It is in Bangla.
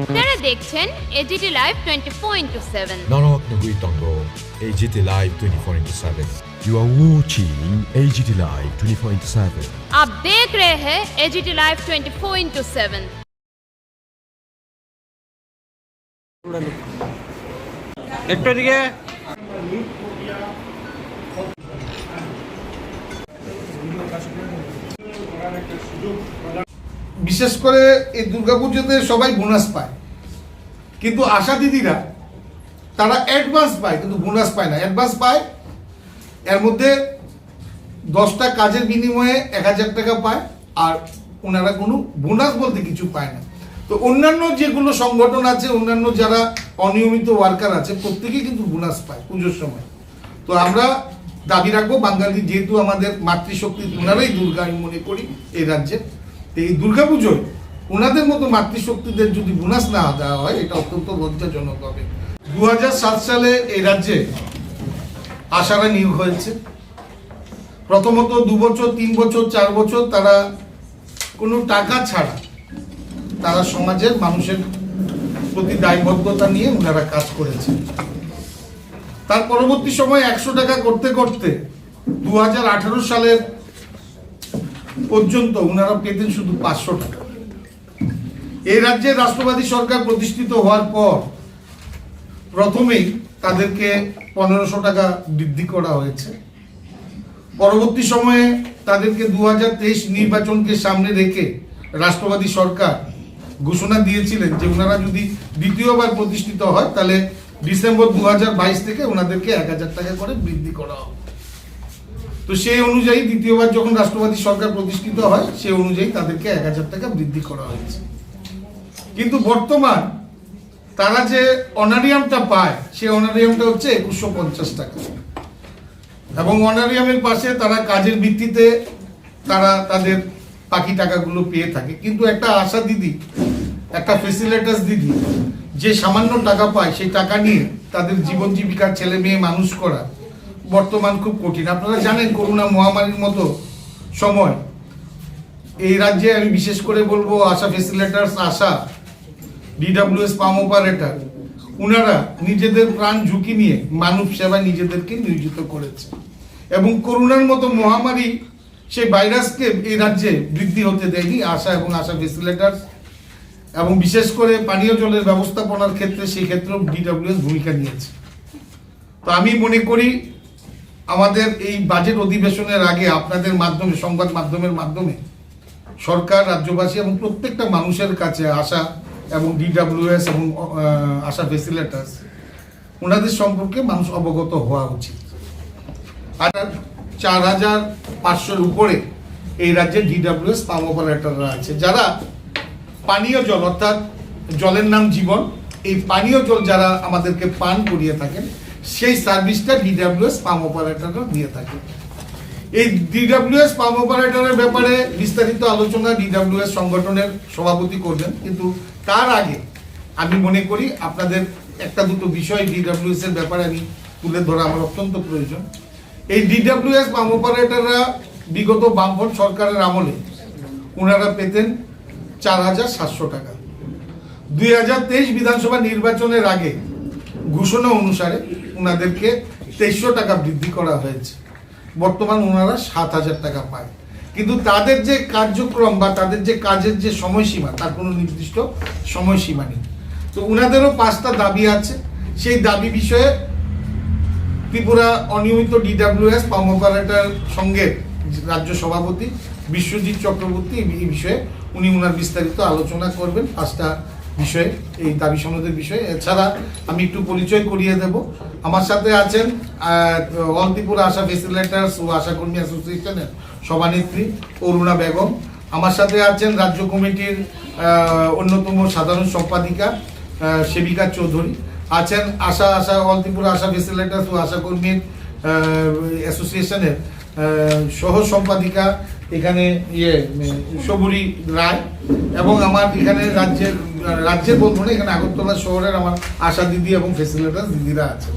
আপনারা দেখছেন AGT live 24/7। Nanak Nagui Tango, AGT Live 24/7. You are watching AGT Live 24/7. आप देख रहे हैं एजीटी लाइव 24/7। একটু এদিকে বিশেষ করে এই দুর্গাপুজোতে সবাই বোনাস পায়, কিন্তু আশা দিদিরা তারা অ্যাডভান্স পায় কিন্তু বোনাস পায় না। অ্যাডভান্স পায়, এর মধ্যে 10টা কাজের বিনিময়ে 1000 টাকা পায়, আর ওনারা কোনো বোনাস বলতে কিছু পায় না। তো অন্যান্য যেগুলো সংগঠন আছে, অন্যান্য যারা অনিয়মিত ওয়ার্কার আছে, প্রত্যেকেই কিন্তু বোনাস পায় পুজোর সময়। তো আমরা দাবি রাখবো, বাঙালি যেহেতু আমাদের মাতৃশক্তি, ওনারাই দুর্গা আমি মনে করি এই রাজ্যে। এই দুর্গাপুজোয় ওনাদের মতো মাতৃশক্তিদের যদি বোনাস না দেওয়া হয়, এটা অত্যন্ত লজ্জাজনক হবে। 2007 সালে এই রাজ্যে আশারা নিয়োগ হয়েছে। প্রথমত 2 বছর, 3 বছর, 4 বছর তারা কোনো টাকা ছাড়া তারা সমাজের মানুষের প্রতি দায়বদ্ধতা নিয়ে ওনারা কাজ করেছে। তার পরবর্তী সময় 100 টাকা করতে করতে 2018 সালের পর্যন্ত ওনারা পেতেন শুধু 500 টাকা। এই রাজ্যে রাষ্ট্রবাদী সরকার প্রতিষ্ঠিত হওয়ার পর প্রথমেই তাদেরকে 1500 টাকা বৃদ্ধি করা হয়েছে। পরবর্তী সময়ে তাদেরকে 2023 নির্বাচনকে সামনে রেখে রাষ্ট্রবাদী সরকার ঘোষণা দিয়েছিলেন যে ওনারা যদি দ্বিতীয়বার প্রতিষ্ঠিত হয় তাহলে ডিসেম্বর 2022 থেকে ওনাদেরকে 1000 টাকা করে বৃদ্ধি করা হবে। তো সেই অনুযায়ী দ্বিতীয়বার যখন রাষ্ট্রবাদী সরকার প্রতিষ্ঠিত হয়, সেই অনুযায়ী তাদেরকে 1000 টাকা বৃদ্ধি করা হয়েছে। কিন্তু বর্তমান তারা যে অনারিয়ামটা পায়, সেই অনারিয়ামটা হচ্ছে 2150 টাকা, এবং অনারিয়ামের পাশে তারা কাজের ভিত্তিতে তারা তাদের বাকি টাকাগুলো পেয়ে থাকে। কিন্তু একটা আশা দিদি, একটা ফেসিলিটাস দিদি যে সামান্য টাকা পায়, সেই টাকা নিয়ে তাদের জীবন জীবিকার ছেলে মেয়ে মানুষ করা বর্তমান খুব কঠিন। আপনারা জানেন, করোনা মহামারীর মতো সময় এই রাজ্যে আমি বিশেষ করে বলবো আশা ফেসিলিটার্স, আশা, ডিডব্লিউএস পাম অপারেটর, ওনারা নিজেদের প্রাণ ঝুঁকি নিয়ে মানব সেবায় নিজেদেরকে নিয়োজিত করেছে। এবং করোনার মতো মহামারী, সেই ভাইরাসকে এই রাজ্যে বৃদ্ধি হতে দেয়নি আশা এবং আশা ফেসিলিটার্স। এবং বিশেষ করে পানীয় জলের ব্যবস্থাপনার ক্ষেত্রে সেই ক্ষেত্রেও ডিডব্লিউএস ভূমিকা নিয়েছে। তো আমি মনে করি আমাদের এই বাজেট অধিবেশনের আগে আপনাদের মাধ্যমে, সংবাদ মাধ্যমের মাধ্যমে সরকার, রাজ্যবাসী এবং প্রত্যেকটা মানুষের কাছে আশা এবং ডিডব্লিউএস এবং আশা ফেসিলিটার্স, ওনাদের সম্পর্কে মানুষ অবগত হওয়া উচিত। আর 4500-এর উপরে এই রাজ্যে ডিডব্লিউএস পাম অপারেটররা আছে, যারা পানীয় জল, অর্থাৎ জলের নাম জীবন, এই পানীয় জল যারা আমাদেরকে পান করিয়ে থাকেন, সেই সার্ভিসটা ডিডব্লিউএস পাম অপারেটররা দিয়ে থাকে। এই ডিডব্লিউএস পাম অপারেটরের ব্যাপারে বিস্তারিত আলোচনা ডিডব্লিউএস সংগঠনের সভাপতি করবেন, কিন্তু তার আগে আমি মনে করি আপনাদের একটা দুটো বিষয় ডিডব্লিউএস এর ব্যাপারে আমি তুলে ধরা আমার অত্যন্ত প্রয়োজন। এই ডিডব্লিউএস পাম অপারেটররা বিগত বামফ্রন্ট সরকারের আমলে ওনারা পেতেন 4700 টাকা। 2023 বিধানসভা নির্বাচনের আগে ঘোষণা অনুসারে ওনাদেরকে 2300 টাকা বৃদ্ধি করা হয়েছে। বর্তমান ওনারা 7000 টাকা পায়, কিন্তু তাদের যে কার্যক্রম বা তাদের যে কাজের যে সময়সীমা, তার কোনো নির্দিষ্ট সময়সীমা নেই। তো ওনাদেরও 5টা দাবি আছে। সেই দাবি বিষয়ে ত্রিপুরা অনিয়মিত ডিডব্লিউএস পাম অপারেটর সংঘের রাজ্য সভাপতি বিশ্বজিৎ চক্রবর্তী এই বিষয়ে উনি ওনার বিস্তারিত আলোচনা করবেন 5টা বিষয়ে, এই দাবি সনদের বিষয়ে। এছাড়া আমি একটু পরিচয় করিয়ে দেব। আমার সাথে আছেন অল ত্রিপুরা আশা ফেসিলিটার্স ও আশাকর্মী অ্যাসোসিয়েশনের সভানেত্রী অরুণা বেগম। আমার সাথে আছেন রাজ্য কমিটির অন্যতম সাধারণ সম্পাদিকা সেবিকা চৌধুরী। আছেন আশা অল ত্রিপুরা আশা ফেসিলিটার্স ও আশাকর্মীর অ্যাসোসিয়েশনের সহ সম্পাদিকা এখানে সবুরি রায়, এবং আমার এখানে রাজ্যের বলবো না, এখানে আগরতলা শহরের আমার আশা দিদি এবং ফেসিলিটার্স দিদিরা আছেন।